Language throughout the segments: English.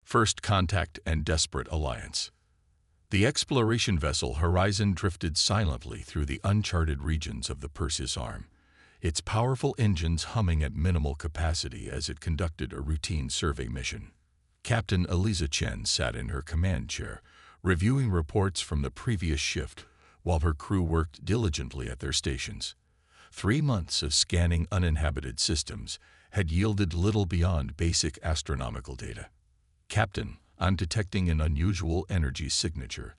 First Contact and Desperate Alliance. The exploration vessel Horizon drifted silently through the uncharted regions of the Perseus Arm, its powerful engines humming at minimal capacity as it conducted a routine survey mission. Captain Eliza Chen sat in her command chair, reviewing reports from the previous shift while her crew worked diligently at their stations. 3 months of scanning uninhabited systems had yielded little beyond basic astronomical data. "Captain, I'm detecting an unusual energy signature,"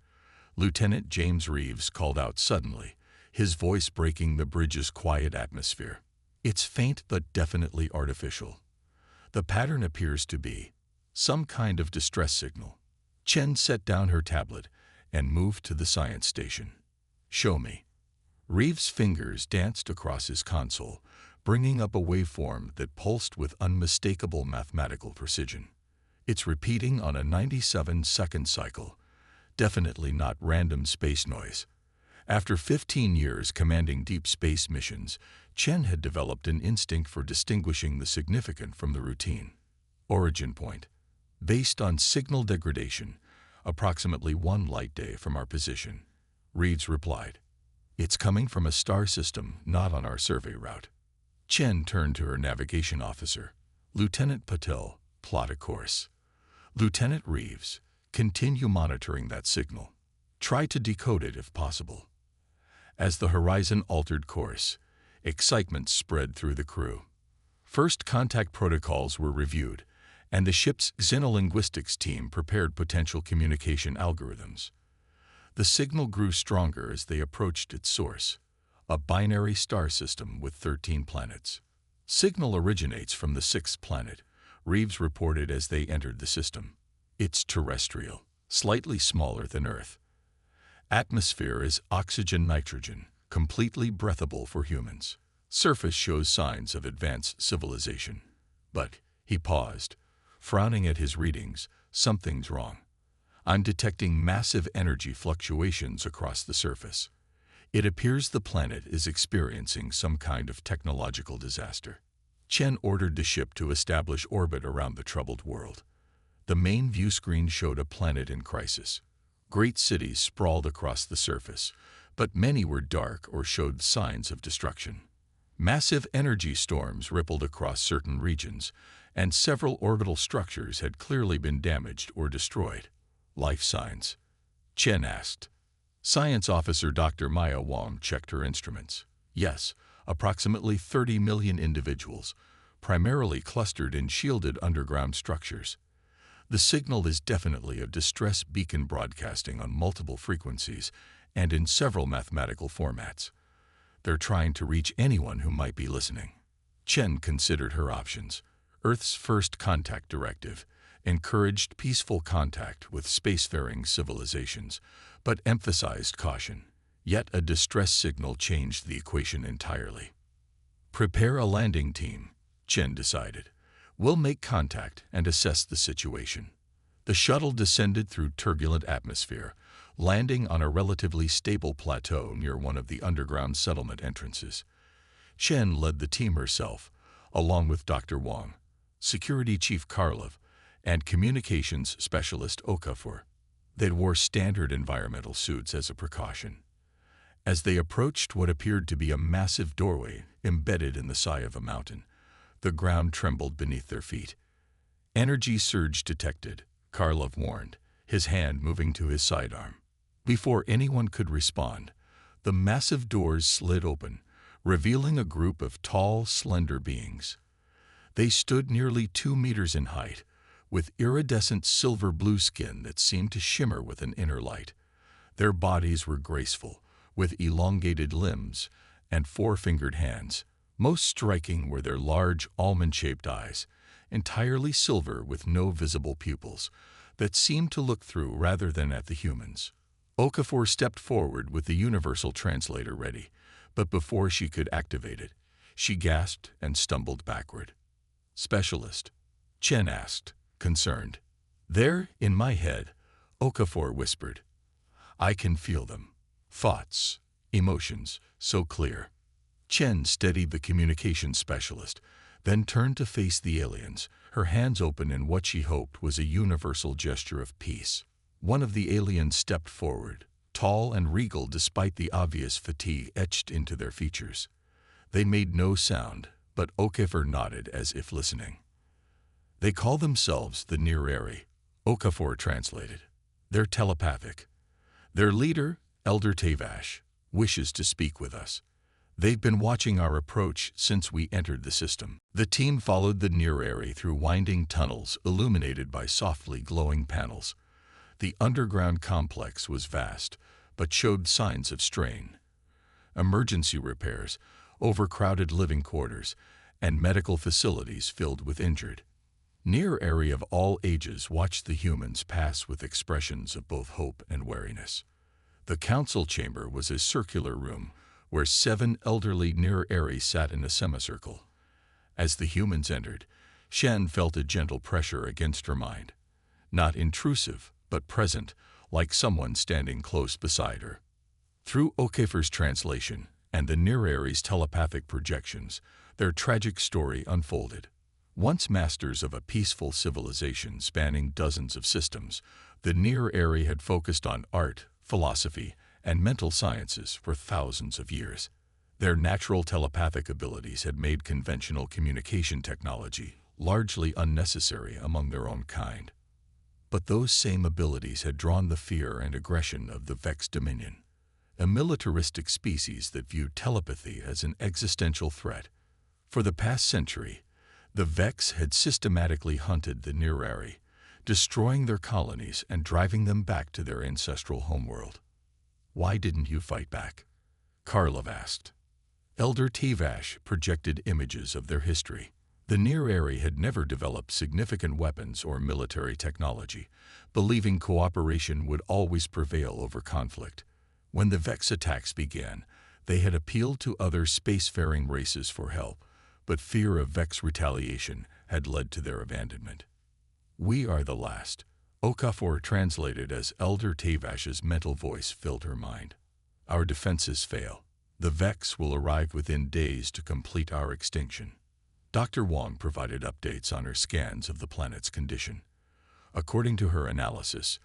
Lieutenant James Reeves called out suddenly, his voice breaking the bridge's quiet atmosphere. "It's faint but definitely artificial. The pattern appears to be some kind of distress signal." Chen set down her tablet and moved to the science station. "Show me." Reeves' fingers danced across his console, bringing up a waveform that pulsed with unmistakable mathematical precision. "It's repeating on a 97-second cycle, definitely not random space noise." After 15 years commanding deep space missions, Chen had developed an instinct for distinguishing the significant from the routine. "Origin point. Based on signal degradation, approximately 1 light day from our position," Reeves replied. "It's coming from a star system not on our survey route." Chen turned to her navigation officer. "Lieutenant Patel, plot a course. Lieutenant Reeves, continue monitoring that signal. Try to decode it if possible." As the Horizon altered course, excitement spread through the crew. First contact protocols were reviewed, and the ship's xenolinguistics team prepared potential communication algorithms. The signal grew stronger as they approached its source, a binary star system with 13 planets. "Signal originates from the 6th planet," Reeves reported as they entered the system. "It's terrestrial, slightly smaller than Earth. Atmosphere is oxygen-nitrogen, completely breathable for humans. Surface shows signs of advanced civilization." "But," he paused, frowning at his readings, "something's wrong. I'm detecting massive energy fluctuations across the surface. It appears the planet is experiencing some kind of technological disaster." Chen ordered the ship to establish orbit around the troubled world. The main view screen showed a planet in crisis. Great cities sprawled across the surface, but many were dark or showed signs of destruction. Massive energy storms rippled across certain regions, and several orbital structures had clearly been damaged or destroyed. "Life signs?" Chen asked. Science Officer Dr. Maya Wong checked her instruments. "Yes, approximately 30 million individuals, primarily clustered in shielded underground structures. The signal is definitely a distress beacon broadcasting on multiple frequencies and in several mathematical formats. They're trying to reach anyone who might be listening." Chen considered her options. Earth's First Contact Directive encouraged peaceful contact with spacefaring civilizations, but emphasized caution. Yet a distress signal changed the equation entirely. "Prepare a landing team," Chen decided. "We'll make contact and assess the situation." The shuttle descended through turbulent atmosphere, landing on a relatively stable plateau near one of the underground settlement entrances. Chen led the team herself, along with Dr. Wong, Security Chief Karlov, and Communications Specialist Okafor. They wore standard environmental suits as a precaution. As they approached what appeared to be a massive doorway embedded in the side of a mountain, the ground trembled beneath their feet. "Energy surge detected," Karlov warned, his hand moving to his sidearm. Before anyone could respond, the massive doors slid open, revealing a group of tall, slender beings. They stood nearly 2 meters in height, with iridescent silver-blue skin that seemed to shimmer with an inner light. Their bodies were graceful, with elongated limbs and 4-fingered hands. Most striking were their large, almond-shaped eyes, entirely silver with no visible pupils, that seemed to look through rather than at the humans. Okafor stepped forward with the universal translator ready, but before she could activate it, she gasped and stumbled backward. "Specialist?" Chen asked, concerned. "They're in my head," Okafor whispered. "I can feel them. Thoughts, emotions, so clear." Chen steadied the communications specialist, then turned to face the aliens, her hands open in what she hoped was a universal gesture of peace. One of the aliens stepped forward, tall and regal despite the obvious fatigue etched into their features. They made no sound, but Okafor nodded as if listening. They call themselves the Near Ary, Okafor translated. They're telepathic. Their leader, Elder Tavash, wishes to speak with us. They've been watching our approach since we entered the system. The team followed the Near Ary through winding tunnels illuminated by softly glowing panels. The underground complex was vast, but showed signs of strain. Emergency repairs, overcrowded living quarters, and medical facilities filled with injured. Near Ary of all ages watched the humans pass with expressions of both hope and wariness. The council chamber was a circular room where 7 elderly Near Ary sat in a semicircle. As the humans entered, Shen felt a gentle pressure against her mind. Not intrusive, but present, like someone standing close beside her. Through Okafor's translation and the Near Ary's telepathic projections, their tragic story unfolded. Once masters of a peaceful civilization spanning dozens of systems, the Near Ary had focused on art, philosophy, and mental sciences for thousands of years. Their natural telepathic abilities had made conventional communication technology largely unnecessary among their own kind. But those same abilities had drawn the fear and aggression of the Vex Dominion, a militaristic species that viewed telepathy as an existential threat. For the past century, the Vex had systematically hunted the Near Ary, destroying their colonies and driving them back to their ancestral homeworld. "Why didn't you fight back?" Karlov asked. Elder Tavash projected images of their history. The Near Ary had never developed significant weapons or military technology, believing cooperation would always prevail over conflict. When the Vex attacks began, they had appealed to other spacefaring races for help, but fear of Vex retaliation had led to their abandonment. "We are the last," Okafor translated as Elder Tavash's mental voice filled her mind. "Our defenses fail. The Vex will arrive within days to complete our extinction." Dr. Wong provided updates on her scans of the planet's condition. According to her analysis,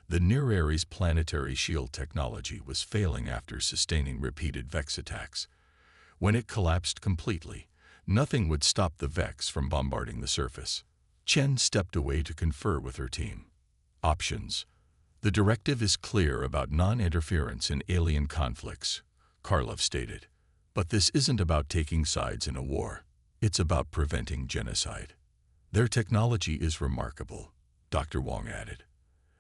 the Near Ary's planetary shield technology was failing after sustaining repeated Vex attacks. When it collapsed completely, nothing would stop the Vex from bombarding the surface. Chen stepped away to confer with her team. "Options. The directive is clear about non-interference in alien conflicts," Karlov stated. "But this isn't about taking sides in a war. It's about preventing genocide." "Their technology is remarkable," Dr. Wong added.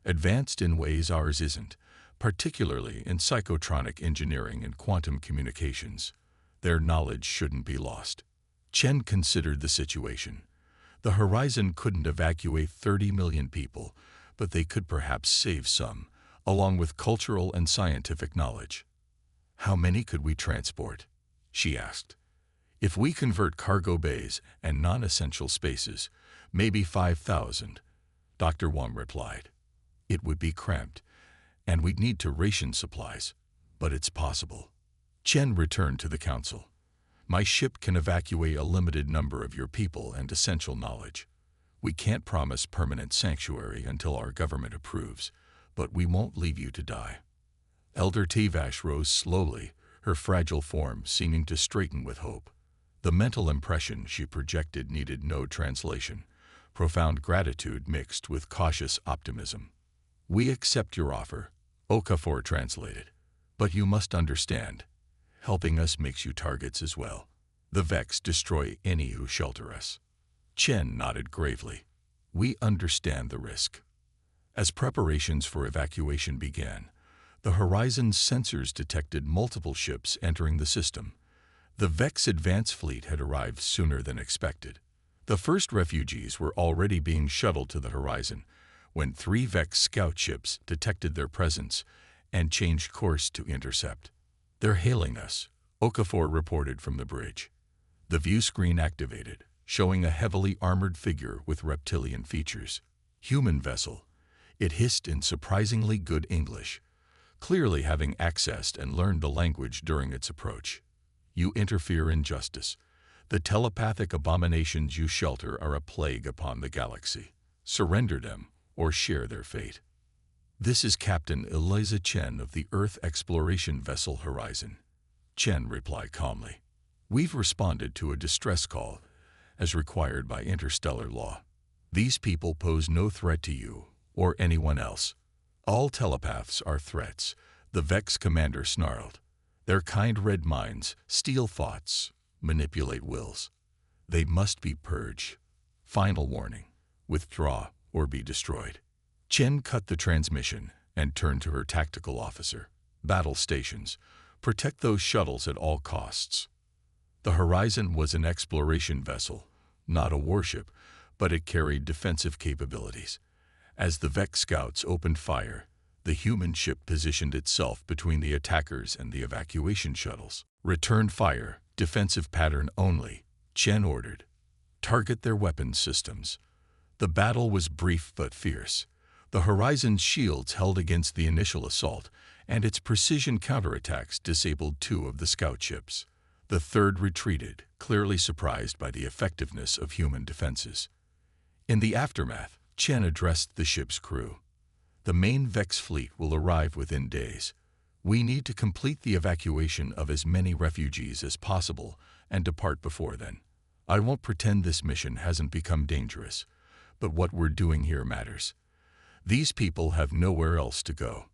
"Advanced in ways ours isn't, particularly in psychotronic engineering and quantum communications. Their knowledge shouldn't be lost." Chen considered the situation. The Horizon couldn't evacuate 30 million people, but they could perhaps save some, along with cultural and scientific knowledge. "How many could we transport?" she asked. "If we convert cargo bays and non-essential spaces, maybe 5,000, Dr. Wong replied. "It would be cramped, and we'd need to ration supplies, but it's possible." Chen returned to the council. "My ship can evacuate a limited number of your people and essential knowledge. We can't promise permanent sanctuary until our government approves, but we won't leave you to die." Elder Tavash rose slowly, her fragile form seeming to straighten with hope. The mental impression she projected needed no translation, profound gratitude mixed with cautious optimism. "We accept your offer," Okafor translated. "But you must understand, helping us makes you targets as well. The Vex destroy any who shelter us." Chen nodded gravely. "We understand the risk." As preparations for evacuation began, the Horizon's sensors detected multiple ships entering the system. The Vex advance fleet had arrived sooner than expected. The first refugees were already being shuttled to the Horizon when 3 Vex scout ships detected their presence and changed course to intercept. "They're hailing us," Okafor reported from the bridge. The view screen activated, showing a heavily armored figure with reptilian features. "Human vessel," it hissed in surprisingly good English, clearly having accessed and learned the language during its approach. "You interfere in justice. The telepathic abominations you shelter are a plague upon the galaxy. Surrender them, or share their fate. This is Captain Eliza Chen of the Earth exploration vessel Horizon. Chen replied calmly. We've responded to a distress call, as required by interstellar law. These people pose no threat to you, or anyone else. All telepaths are threats, the Vex commander snarled. Their kind red minds steal thoughts, manipulate wills. They must be purged. Final warning: withdraw or be destroyed. Chen cut the transmission and turned to her tactical officer. Battle stations. Protect those shuttles at all costs. The Horizon was an exploration vessel, not a warship, but it carried defensive capabilities. As the Vex scouts opened fire, the human ship positioned itself between the attackers and the evacuation shuttles. Return fire, defensive pattern only, Chen ordered. Target their weapons systems. The battle was brief but fierce. The Horizon's shields held against the initial assault, and its precision counterattacks disabled 2 of the scout ships. The third retreated, clearly surprised by the effectiveness of human defenses. In the aftermath, Chen addressed the ship's crew. The main Vex fleet will arrive within days. We need to complete the evacuation of as many refugees as possible and depart before then. I won't pretend this mission hasn't become dangerous, but what we're doing here matters. These people have nowhere else to go.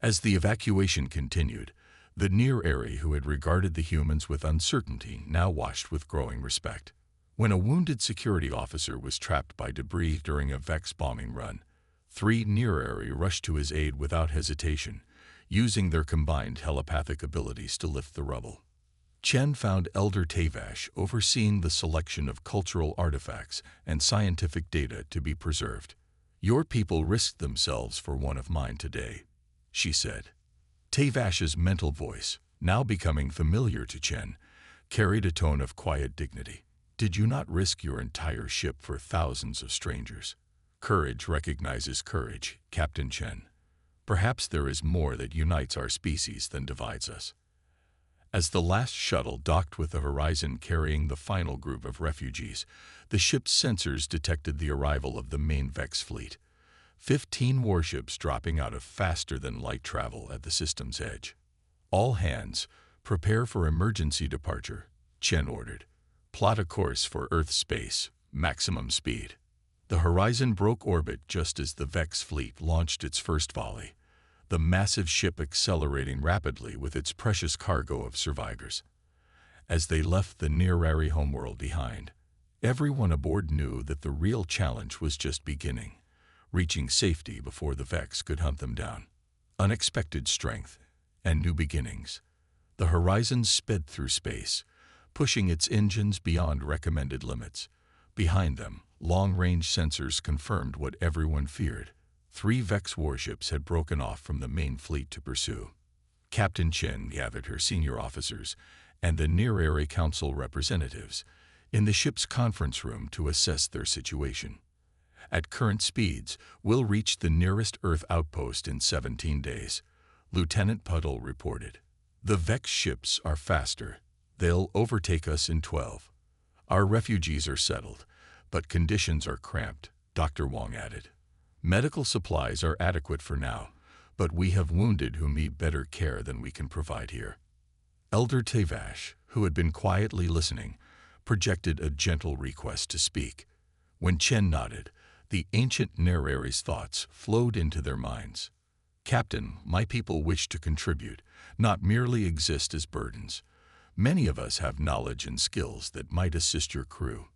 As the evacuation continued, the Near Ary, who had regarded the humans with uncertainty, now watched with growing respect. When a wounded security officer was trapped by debris during a Vex bombing run, 3 Near Ary rushed to his aid without hesitation, using their combined telepathic abilities to lift the rubble. Chen found Elder Tavash overseeing the selection of cultural artifacts and scientific data to be preserved. Your people risked themselves for one of mine today, she said. Tavash's mental voice, now becoming familiar to Chen, carried a tone of quiet dignity. Did you not risk your entire ship for thousands of strangers? Courage recognizes courage, Captain Chen. Perhaps there is more that unites our species than divides us. As the last shuttle docked with the Horizon carrying the final group of refugees, the ship's sensors detected the arrival of the main Vex fleet. 15 warships dropping out of faster-than-light travel at the system's edge. All hands, prepare for emergency departure, Chen ordered. Plot a course for Earth space, maximum speed. The Horizon broke orbit just as the Vex fleet launched its first volley, the massive ship accelerating rapidly with its precious cargo of survivors. As they left the Near Ary homeworld behind, everyone aboard knew that the real challenge was just beginning, reaching safety before the Vex could hunt them down. Unexpected strength and new beginnings. The Horizon sped through space, pushing its engines beyond recommended limits. Behind them, long-range sensors confirmed what everyone feared. 3 Vex warships had broken off from the main fleet to pursue. Captain Chen gathered her senior officers and the Near Ary Council representatives in the ship's conference room to assess their situation. At current speeds, we'll reach the nearest Earth outpost in 17 days, Lieutenant Puddle reported. The Vex ships are faster. They'll overtake us in 12. Our refugees are settled, but conditions are cramped, Dr. Wong added. Medical supplies are adequate for now, but we have wounded who need better care than we can provide here. Elder Tavash, who had been quietly listening, projected a gentle request to speak. When Chen nodded, the ancient Near Ary's thoughts flowed into their minds. Captain, my people wish to contribute, not merely exist as burdens. Many of us have knowledge and skills that might assist your crew.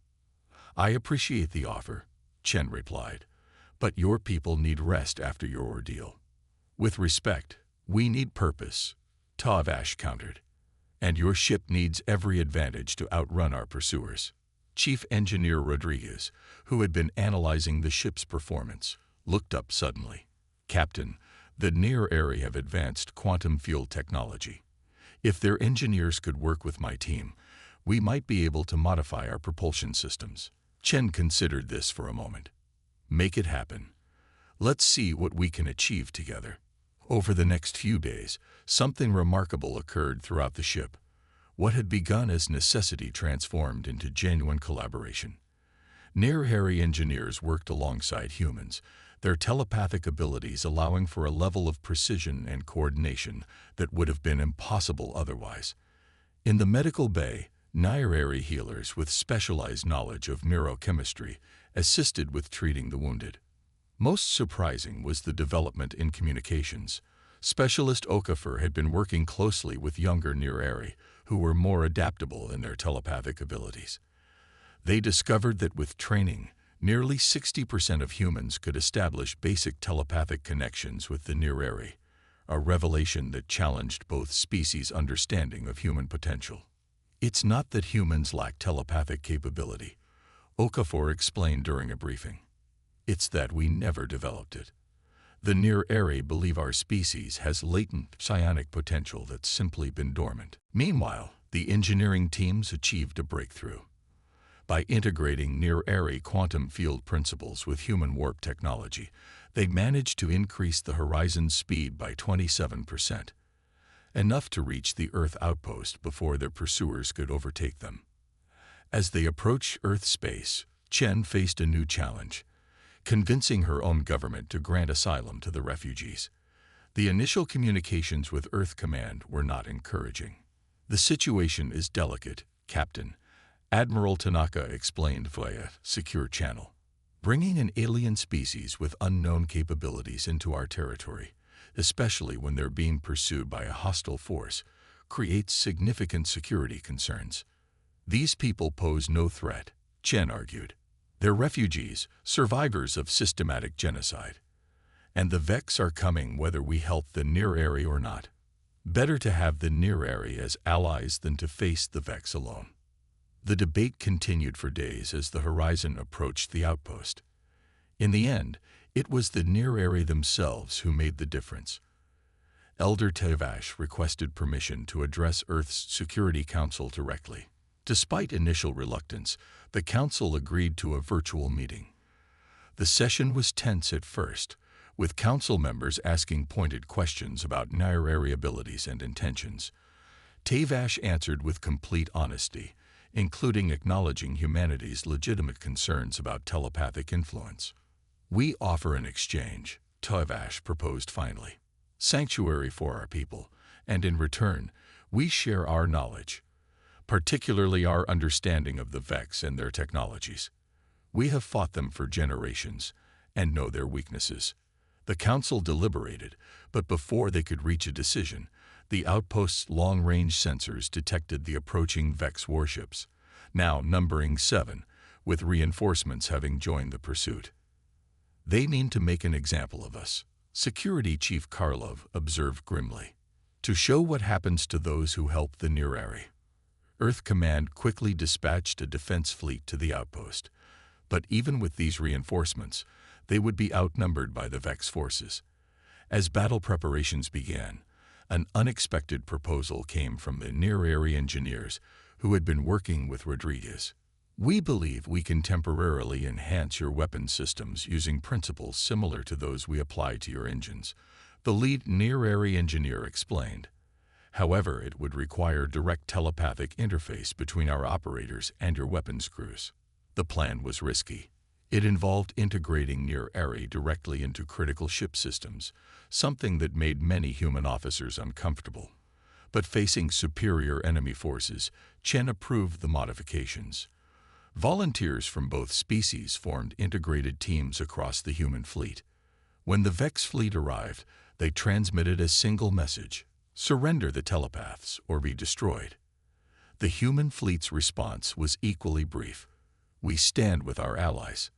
I appreciate the offer, Chen replied, but your people need rest after your ordeal. With respect, we need purpose, Tavash countered. And your ship needs every advantage to outrun our pursuers. Chief Engineer Rodriguez, who had been analyzing the ship's performance, looked up suddenly. Captain, the Near Ary have advanced quantum fuel technology. If their engineers could work with my team, we might be able to modify our propulsion systems. Chen considered this for a moment. Make it happen. Let's see what we can achieve together. Over the next few days, something remarkable occurred throughout the ship. What had begun as necessity transformed into genuine collaboration. Near Ary engineers worked alongside humans, their telepathic abilities allowing for a level of precision and coordination that would have been impossible otherwise. In the medical bay, Near Ary healers with specialized knowledge of neurochemistry assisted with treating the wounded. Most surprising was the development in communications. Specialist Okafor had been working closely with younger Near Ary, who were more adaptable in their telepathic abilities. They discovered that with training, nearly 60% of humans could establish basic telepathic connections with the Near Ary, a revelation that challenged both species' understanding of human potential. It's not that humans lack telepathic capability, Okafor explained during a briefing. It's that we never developed it. The Near Ary believe our species has latent psionic potential that's simply been dormant. Meanwhile, the engineering teams achieved a breakthrough. By integrating Near Ary quantum field principles with human warp technology, they managed to increase the horizon's speed by 27%, enough to reach the Earth outpost before their pursuers could overtake them. As they approached Earth space, Chen faced a new challenge, convincing her own government to grant asylum to the refugees. The initial communications with Earth Command were not encouraging. "The situation is delicate, Captain," Admiral Tanaka explained via secure channel. "Bringing an alien species with unknown capabilities into our territory, especially when they're being pursued by a hostile force, creates significant security concerns. These people pose no threat," Chen argued. "They're refugees, survivors of systematic genocide. And the Vex are coming whether we help the Near Ary or not. Better to have the Near Ary as allies than to face the Vex alone." The debate continued for days as the horizon approached the outpost. In the end, it was the Near Ary themselves who made the difference. Elder Tevash requested permission to address Earth's Security Council directly. Despite initial reluctance, the Council agreed to a virtual meeting. The session was tense at first, with Council members asking pointed questions about Near Ary abilities and intentions. Tevash answered with complete honesty, including acknowledging humanity's legitimate concerns about telepathic influence. "We offer an exchange," Tevash proposed finally. "Sanctuary for our people, and in return, we share our knowledge, particularly our understanding of the Vex and their technologies. We have fought them for generations and know their weaknesses." The Council deliberated, but before they could reach a decision, the outpost's long-range sensors detected the approaching Vex warships, now numbering 7, with reinforcements having joined the pursuit. "They mean to make an example of us," Security Chief Karlov observed grimly. "To show what happens to those who help the Near Ary." Earth Command quickly dispatched a defense fleet to the outpost, but even with these reinforcements, they would be outnumbered by the Vex forces. As battle preparations began, an unexpected proposal came from the Near Ary engineers who had been working with Rodriguez. "We believe we can temporarily enhance your weapon systems using principles similar to those we apply to your engines," the lead Near Ary engineer explained. "However, it would require direct telepathic interface between our operators and your weapons crews." The plan was risky. It involved integrating Near Ary directly into critical ship systems, something that made many human officers uncomfortable. But facing superior enemy forces, Chen approved the modifications. Volunteers from both species formed integrated teams across the human fleet. When the Vex fleet arrived, they transmitted a single message: "Surrender the telepaths or be destroyed." The human fleet's response was equally brief: "We stand with our allies."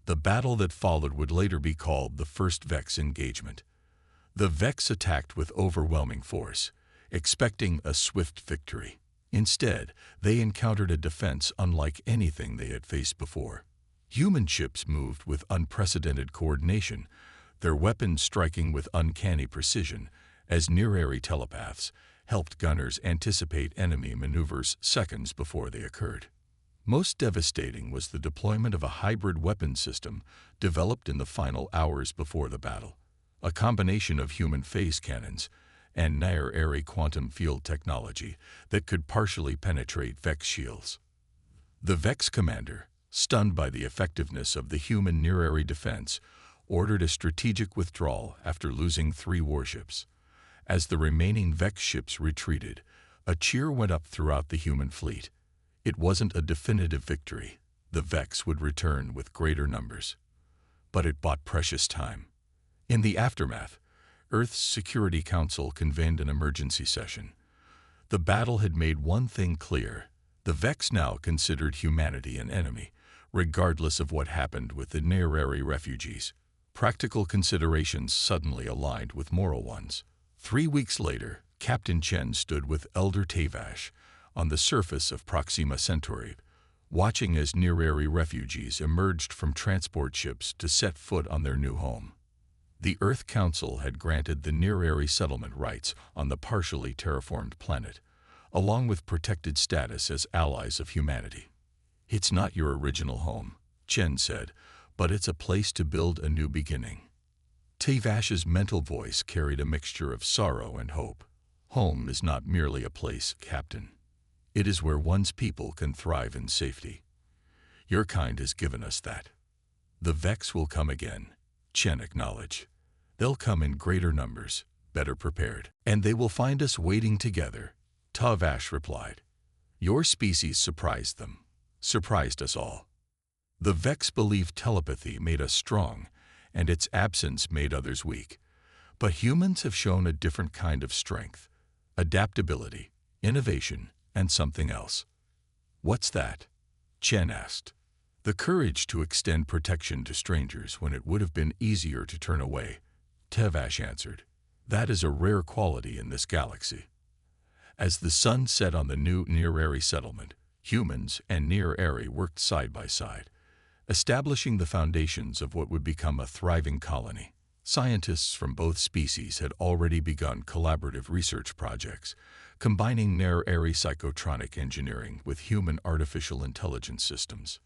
The battle that followed would later be called the First Vex Engagement. The Vex attacked with overwhelming force, expecting a swift victory. Instead, they encountered a defense unlike anything they had faced before. Human ships moved with unprecedented coordination, their weapons striking with uncanny precision, as Near Ary telepaths helped gunners anticipate enemy maneuvers seconds before they occurred. Most devastating was the deployment of a hybrid weapon system developed in the final hours before the battle. A combination of human phase cannons and Near Ary quantum field technology that could partially penetrate Vex shields. The Vex commander, stunned by the effectiveness of the human Near Ary defense, ordered a strategic withdrawal after losing 3 warships. As the remaining Vex ships retreated, a cheer went up throughout the human fleet. It wasn't a definitive victory. The Vex would return with greater numbers. But it bought precious time. In the aftermath, Earth's Security Council convened an emergency session. The battle had made one thing clear. The Vex now considered humanity an enemy, regardless of what happened with the Near Ary refugees. Practical considerations suddenly aligned with moral ones. 3 weeks later, Captain Chen stood with Elder Tavash on the surface of Proxima Centauri, watching as Near Ary refugees emerged from transport ships to set foot on their new home. The Earth Council had granted the Near Ary settlement rights on the partially terraformed planet, along with protected status as allies of humanity. "It's not your original home," Chen said, "but it's a place to build a new beginning." Tavash's mental voice carried a mixture of sorrow and hope. "Home is not merely a place, Captain. It is where one's people can thrive in safety. Your kind has given us that." "The Vex will come again," Chen acknowledged. "They'll come in greater numbers, better prepared. And they will find us waiting together," Tavash replied. "Your species surprised them, surprised us all. The Vex believed telepathy made us strong, and its absence made others weak. But humans have shown a different kind of strength, adaptability, innovation, and something else." "What's that?" Chen asked. "The courage to extend protection to strangers when it would have been easier to turn away," Tavash answered. "That is a rare quality in this galaxy." As the sun set on the new Near Ary settlement, humans and Near Ary worked side by side, establishing the foundations of what would become a thriving colony. Scientists from both species had already begun collaborative research projects, combining Near Ary psychotronic engineering with human artificial intelligence systems.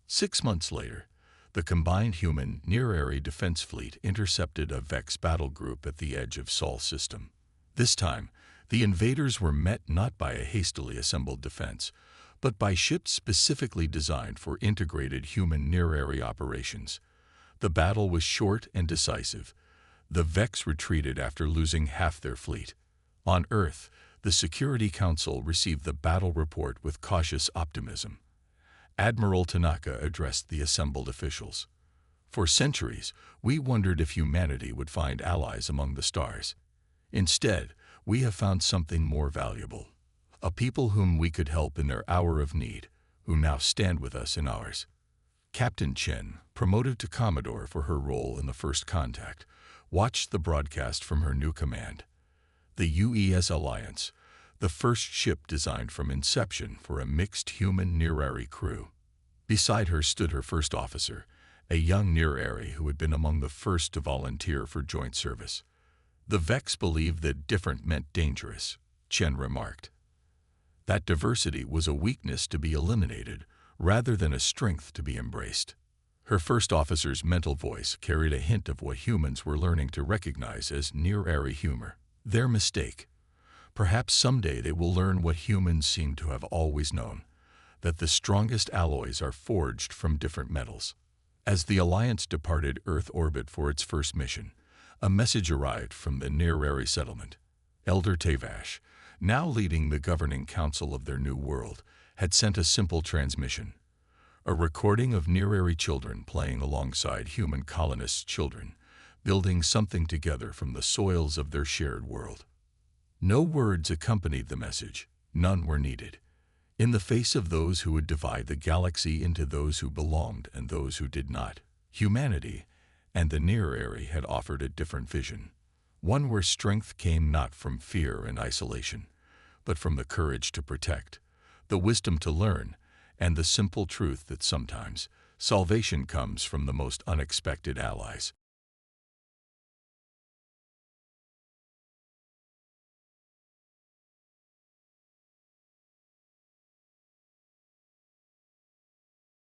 6 months later, the combined human Near Ary defense fleet intercepted a Vex battle group at the edge of Sol system. This time, the invaders were met not by a hastily assembled defense, but by ships specifically designed for integrated human Near Ary operations. The battle was short and decisive. The Vex retreated after losing half their fleet. On Earth, the Security Council received the battle report with cautious optimism. Admiral Tanaka addressed the assembled officials. "For centuries, we wondered if humanity would find allies among the stars. Instead, we have found something more valuable. A people whom we could help in their hour of need, who now stand with us in ours." Captain Chen, promoted to Commodore for her role in the first contact, watched the broadcast from her new command. The UES Alliance, the first ship designed from inception for a mixed human Near Ary crew. Beside her stood her first officer, a young Near Ary who had been among the first to volunteer for joint service. "The Vex believed that different meant dangerous," Chen remarked. "That diversity was a weakness to be eliminated rather than a strength to be embraced." Her first officer's mental voice carried a hint of what humans were learning to recognize as Near Ary humor. Their mistake. Perhaps someday they will learn what humans seem to have always known, that the strongest alloys are forged from different metals. As the Alliance departed Earth orbit for its first mission, a message arrived from the Near Ary settlement. Elder Tavash, now leading the governing council of their new world, had sent a simple transmission. A recording of Near Ary children playing alongside human colonists' children, building something together from the soils of their shared world. No words accompanied the message. None were needed. In the face of those who would divide the galaxy into those who belonged and those who did not, humanity and the Near Ary had offered a different vision. One where strength came not from fear and isolation, but from the courage to protect, the wisdom to learn, and the simple truth that sometimes salvation comes from the most unexpected allies.